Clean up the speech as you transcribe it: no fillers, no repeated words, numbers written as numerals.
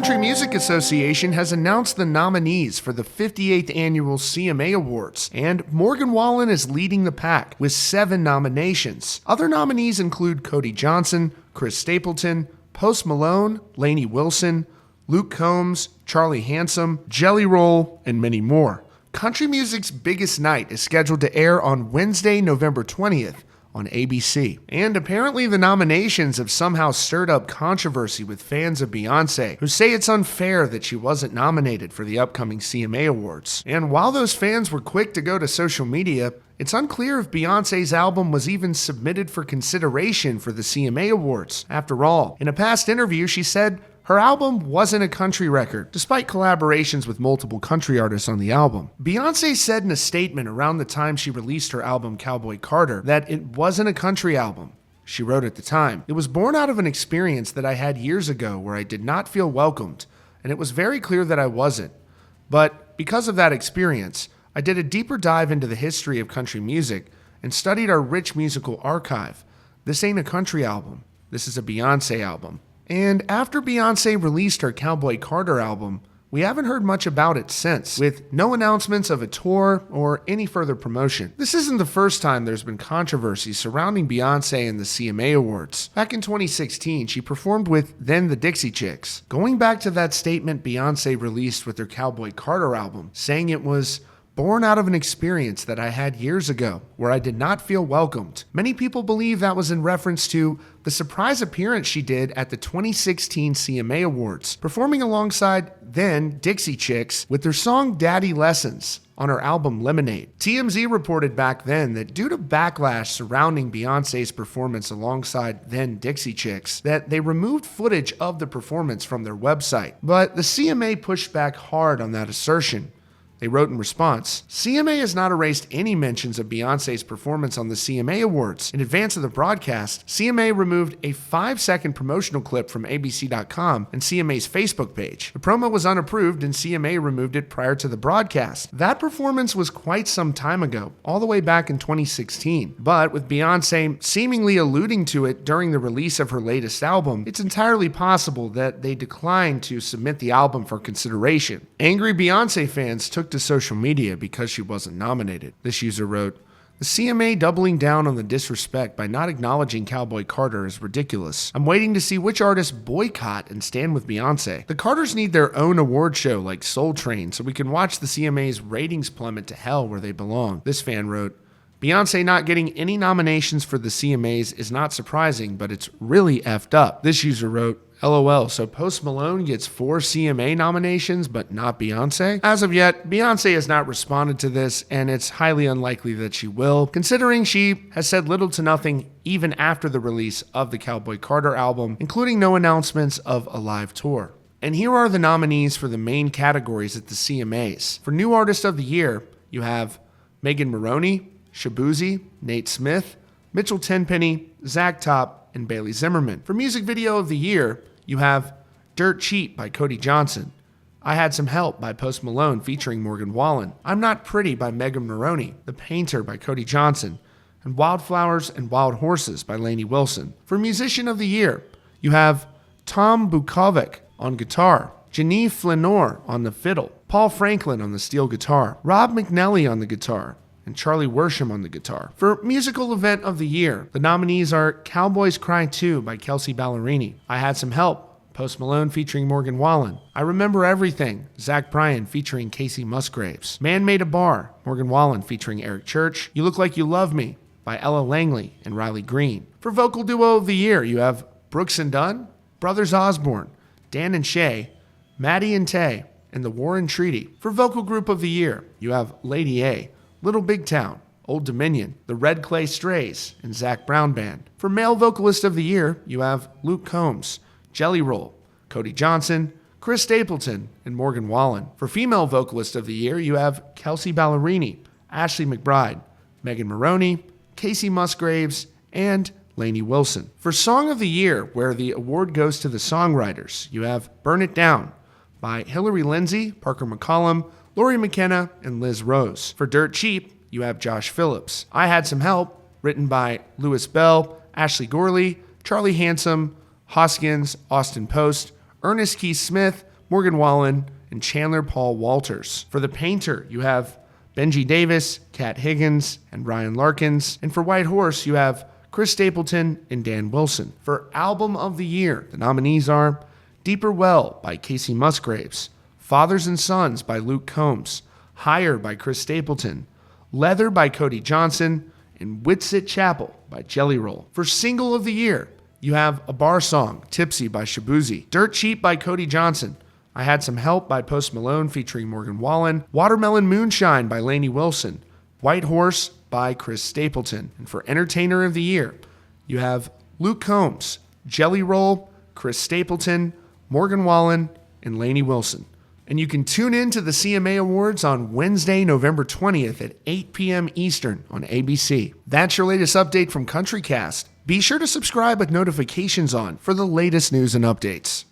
Country Music Association has announced the nominees for the 58th annual CMA Awards, and Morgan Wallen is leading the pack with 7 nominations. Other nominees include Cody Johnson, Chris Stapleton, Post Malone, Lainey Wilson, Luke Combs, Charlie Handsome, Jelly Roll, and many more. Country music's biggest night is scheduled to air on Wednesday, November 20th on ABC. And apparently the nominations have somehow stirred up controversy with fans of Beyonce, who say it's unfair that she wasn't nominated for the upcoming CMA Awards. And while those fans were quick to go to social media, it's unclear if Beyonce's album was even submitted for consideration for the CMA Awards. After all, in a past interview, she said her album wasn't a country record, despite collaborations with multiple country artists on the album. Beyoncé said in a statement around the time she released her album Cowboy Carter that it wasn't a country album. She wrote at the time, "It was born out of an experience that I had years ago where I did not feel welcomed, and it was very clear that I wasn't. But because of that experience, I did a deeper dive into the history of country music and studied our rich musical archive. This ain't a country album. This is a Beyoncé album." And after Beyoncé released her Cowboy Carter album, we haven't heard much about it since, with no announcements of a tour or any further promotion. This isn't the first time there's been controversy surrounding Beyoncé and the CMA Awards. Back in 2016, she performed with Then the Dixie Chicks, going back to that statement Beyoncé released with her Cowboy Carter album, saying it was born out of an experience that I had years ago where I did not feel welcomed. Many people believe that was in reference to the surprise appearance she did at the 2016 CMA Awards, performing alongside Then Dixie Chicks with their song Daddy Lessons on her album Lemonade. TMZ reported back then that due to backlash surrounding Beyoncé's performance alongside Then Dixie Chicks, that they removed footage of the performance from their website. But the CMA pushed back hard on that assertion. They wrote in response, "CMA has not erased any mentions of Beyoncé's performance on the CMA Awards. In advance of the broadcast, CMA removed a 5-second promotional clip from ABC.com and CMA's Facebook page. The promo was unapproved and CMA removed it prior to the broadcast. That performance was quite some time ago, all the way back in 2016. But with Beyoncé seemingly alluding to it during the release of her latest album, it's entirely possible that they declined to submit the album for consideration." Angry Beyoncé fans took to social media because she wasn't nominated. This user wrote, "The CMA doubling down on the disrespect by not acknowledging Cowboy Carter is ridiculous. I'm waiting to see which artists boycott and stand with Beyoncé. The Carters need their own award show like Soul Train so we can watch the CMA's ratings plummet to hell where they belong." This fan wrote, "Beyoncé not getting any nominations for the CMAs is not surprising, but it's really effed up." This user wrote, "LOL, so Post Malone gets 4 CMA nominations, but not Beyoncé?" As of yet, Beyoncé has not responded to this, and it's highly unlikely that she will, considering she has said little to nothing even after the release of the Cowboy Carter album, including no announcements of a live tour. And here are the nominees for the main categories at the CMAs. For New Artist of the Year, you have Megan Moroney, Shabuzi, Nate Smith, Mitchell Tenpenny, Zach Top, and Bailey Zimmerman. For Music Video of the Year, you have Dirt Cheap by Cody Johnson, I Had Some Help by Post Malone featuring Morgan Wallen, I'm Not Pretty by Megan Moroney, The Painter by Cody Johnson, and Wildflowers and Wild Horses by Lainey Wilson. For Musician of the Year, you have Tom Bukovic on guitar, Genevieve Flanor on the fiddle, Paul Franklin on the steel guitar, Rob McNally on the guitar, and Charlie Worsham on the guitar. For Musical Event of the Year, the nominees are Cowboys Cry 2 by Kelsey Ballerini, I Had Some Help, Post Malone featuring Morgan Wallen, I Remember Everything, Zach Bryan featuring Casey Musgraves, Man Made a Bar, Morgan Wallen featuring Eric Church, You Look Like You Love Me by Ella Langley and Riley Green. For Vocal Duo of the Year, you have Brooks and Dunn, Brothers Osborne, Dan and Shay, Maddie and Tay, and The Warren Treaty. For Vocal Group of the Year, you have Lady A, Little Big Town, Old Dominion, The Red Clay Strays, and Zach Brown Band. For Male Vocalist of the Year, you have Luke Combs, Jelly Roll, Cody Johnson, Chris Stapleton, and Morgan Wallen. For Female Vocalist of the Year, you have Kelsey Ballerini, Ashley McBride, Megan Moroney, Casey Musgraves, and Lainey Wilson. For Song of the Year, where the award goes to the songwriters, you have Burn It Down by Hillary Lindsay, Parker McCollum, Lori McKenna, and Liz Rose. For Dirt Cheap, you have Josh Phillips. I Had Some Help, written by Louis Bell, Ashley Gorley, Charlie Handsome, Hoskins, Austin Post, Ernest Keith Smith, Morgan Wallen, and Chandler Paul Walters. For The Painter, you have Benji Davis, Kat Higgins, and Ryan Larkins. And for White Horse, you have Chris Stapleton and Dan Wilson. For Album of the Year, the nominees are Deeper Well by Casey Musgraves, Fathers and Sons by Luke Combs, Higher by Chris Stapleton, Leather by Cody Johnson, and Whitsit Chapel by Jelly Roll. For Single of the Year, you have A Bar Song, Tipsy by Shabuzi, Dirt Cheap by Cody Johnson, I Had Some Help by Post Malone featuring Morgan Wallen, Watermelon Moonshine by Lainey Wilson, White Horse by Chris Stapleton. And for Entertainer of the Year, you have Luke Combs, Jelly Roll, Chris Stapleton, Morgan Wallen, and Lainey Wilson. And you can tune in to the CMA Awards on Wednesday, November 20th at 8 p.m. Eastern on ABC. That's your latest update from CountryCast. Be sure to subscribe with notifications on for the latest news and updates.